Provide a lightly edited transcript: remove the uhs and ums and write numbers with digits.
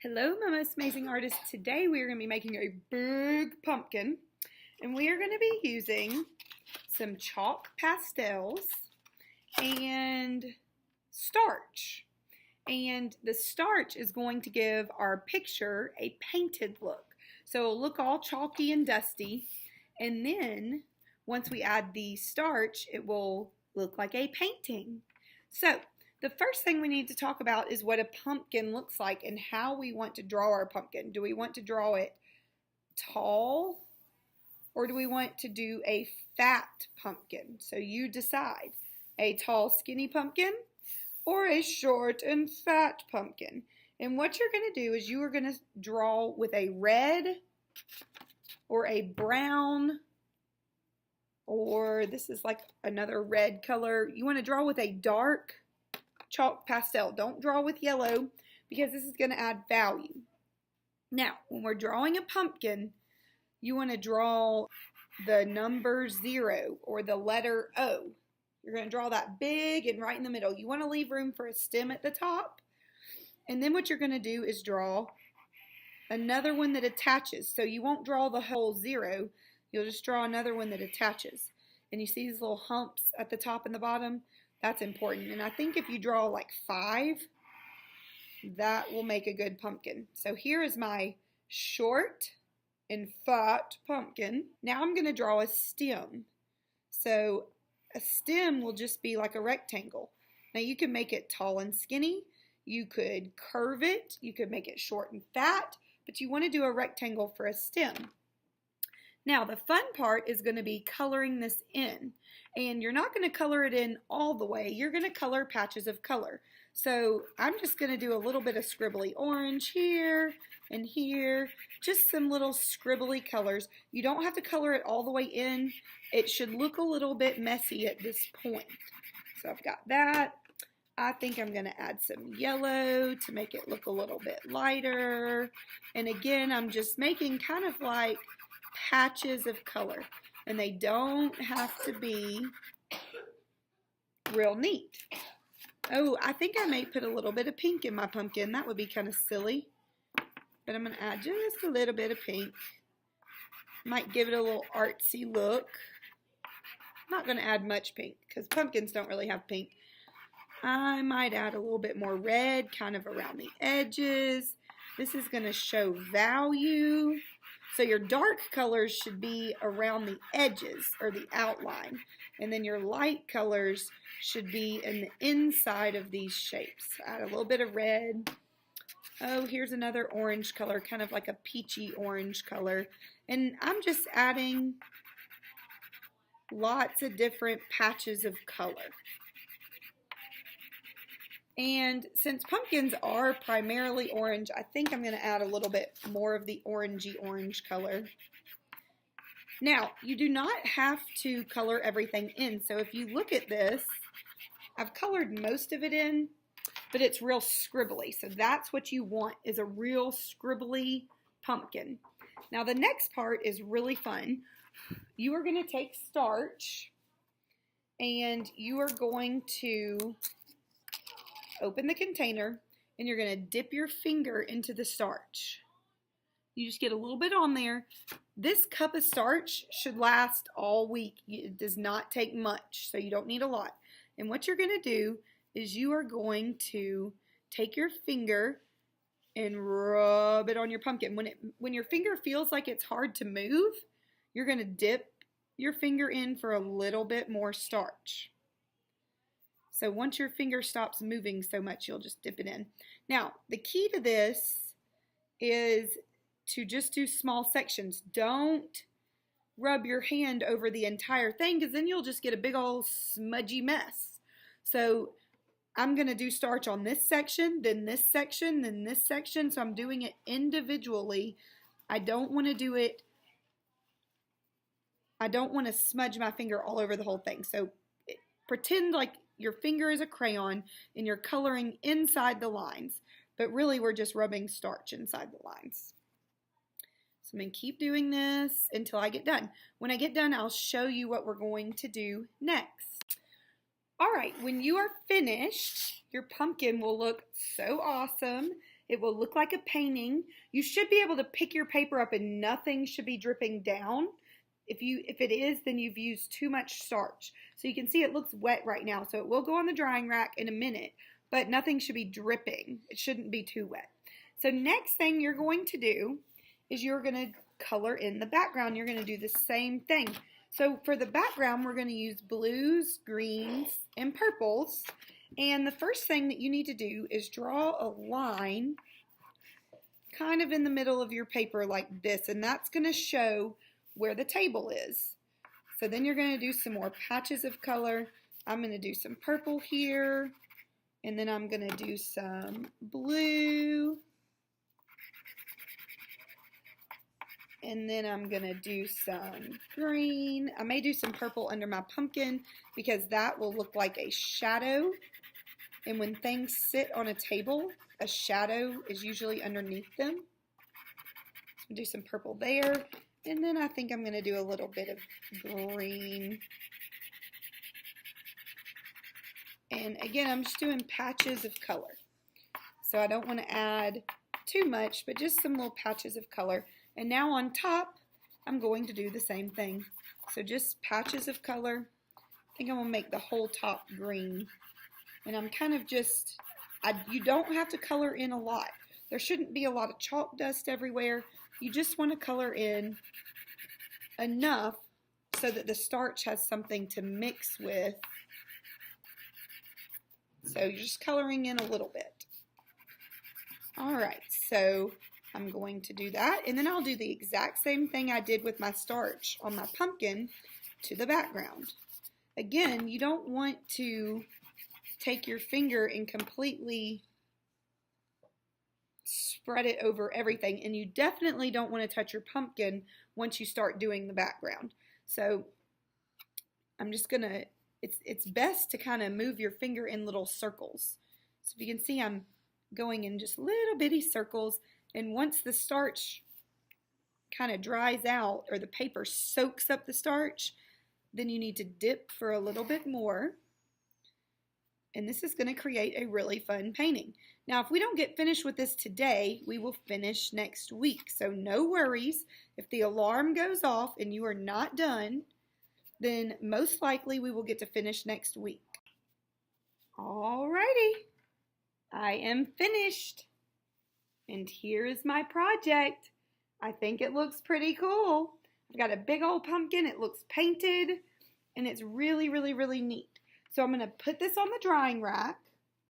Hello, my most amazing artists. Today we are going to be making a big pumpkin, and we are going to be using some chalk pastels and starch. And the starch is going to give our picture a painted look. So it'll look all chalky and dusty, and then once we add the starch, it will look like a painting. So the first thing we need to talk about is what a pumpkin looks like and how we want to draw our pumpkin. Do we want to draw it tall, or do we want to do a fat pumpkin? So you decide. A tall, skinny pumpkin or a short and fat pumpkin. And what you're going to do is you are going to draw with a red or a brown, or this is like another red color. You want to draw with a dark chalk pastel. Don't draw with yellow because this is going to add value. Now, when we're drawing a pumpkin, you want to draw the number 0 or the letter O. You're going to draw that big and right in the middle. You want to leave room for a stem at the top. And then what you're going to do is draw another one that attaches. So you won't draw the whole 0. You'll just draw another one that attaches. And you see these little humps at the top and the bottom? That's important. And I think if you draw like 5, that will make a good pumpkin. So here is my short and fat pumpkin. Now I'm going to draw a stem. So a stem will just be like a rectangle. Now you can make it tall and skinny. You could curve it. You could make it short and fat. But you want to do a rectangle for a stem. Now the fun part is going to be coloring this in. And you're not going to color it in all the way. You're going to color patches of color. So I'm just going to do a little bit of scribbly orange here and here. Just some little scribbly colors. You don't have to color it all the way in. It should look a little bit messy at this point. So I've got that. I think I'm going to add some yellow to make it look a little bit lighter. And again, I'm just making kind of like patches of color. And they don't have to be real neat. Oh, I think I may put a little bit of pink in my pumpkin. That would be kind of silly. But I'm going to add just a little bit of pink. Might give it a little artsy look. I'm not going to add much pink because pumpkins don't really have pink. I might add a little bit more red kind of around the edges. This is going to show value. So your dark colors should be around the edges or the outline. And then your light colors should be in the inside of these shapes. Add a little bit of red. Oh, here's another orange color, kind of like a peachy orange color. And I'm just adding lots of different patches of color. And since pumpkins are primarily orange, I think I'm going to add a little bit more of the orangey orange color. Now, you do not have to color everything in. So if you look at this, I've colored most of it in, but it's real scribbly. So that's what you want, is a real scribbly pumpkin. Now the next part is really fun. You are going to take starch and you are going to open the container and you're going to dip your finger into the starch. You just get a little bit on there. This cup of starch should last all week. It does not take much, so you don't need a lot. And what you're going to do is you are going to take your finger and rub it on your pumpkin. When your finger feels like it's hard to move, you're going to dip your finger in for a little bit more starch. So once your finger stops moving so much, you'll just dip it in. Now, the key to this is to just do small sections. Don't rub your hand over the entire thing because then you'll just get a big old smudgy mess. So I'm going to do starch on this section, then this section, then this section. So I'm doing it individually. I don't want to smudge my finger all over the whole thing. So pretend like your finger is a crayon and you're coloring inside the lines, but really we're just rubbing starch inside the lines. So I'm going to keep doing this until I get done. When I get done, I'll show you what we're going to do next. All right, when you are finished, your pumpkin will look so awesome It will look like a painting. You should be able to pick your paper up and nothing should be dripping down. If it is, then you've used too much starch. So you can see it looks wet right now. So it will go on the drying rack in a minute, but nothing should be dripping. It shouldn't be too wet. So next thing you're going to do is you're going to color in the background. You're going to do the same thing. So for the background, we're going to use blues, greens, and purples. And the first thing that you need to do is draw a line kind of in the middle of your paper like this, and that's going to show where the table is. So then you're going to do some more patches of color. I'm going to do some purple here, and then I'm going to do some blue, and then I'm going to do some green. I may do some purple under my pumpkin because that will look like a shadow. And when things sit on a table, a shadow is usually underneath them. So do some purple there. And then I think I'm going to do a little bit of green. And again, I'm just doing patches of color. So I don't want to add too much, but just some little patches of color. And now on top, I'm going to do the same thing. So just patches of color. I think I'm going to make the whole top green. And I'm kind of just, you don't have to color in a lot. There shouldn't be a lot of chalk dust everywhere. You just want to color in enough so that the starch has something to mix with. So you're just coloring in a little bit. Alright, so I'm going to do that. And then I'll do the exact same thing I did with my starch on my pumpkin to the background. Again, you don't want to take your finger and completely spread it over everything, and you definitely don't want to touch your pumpkin once you start doing the background. So I'm just gonna, it's best to kind of move your finger in little circles. So if you can see, I'm going in just little bitty circles, and once the starch kind of dries out or the paper soaks up the starch, then you need to dip for a little bit more. And this is going to create a really fun painting. Now, if we don't get finished with this today, we will finish next week. So no worries. If the alarm goes off and you are not done, then most likely we will get to finish next week. Alrighty. I am finished. And here is my project. I think it looks pretty cool. I've got a big old pumpkin. It looks painted. And it's really, really, really neat. So I'm going to put this on the drying rack.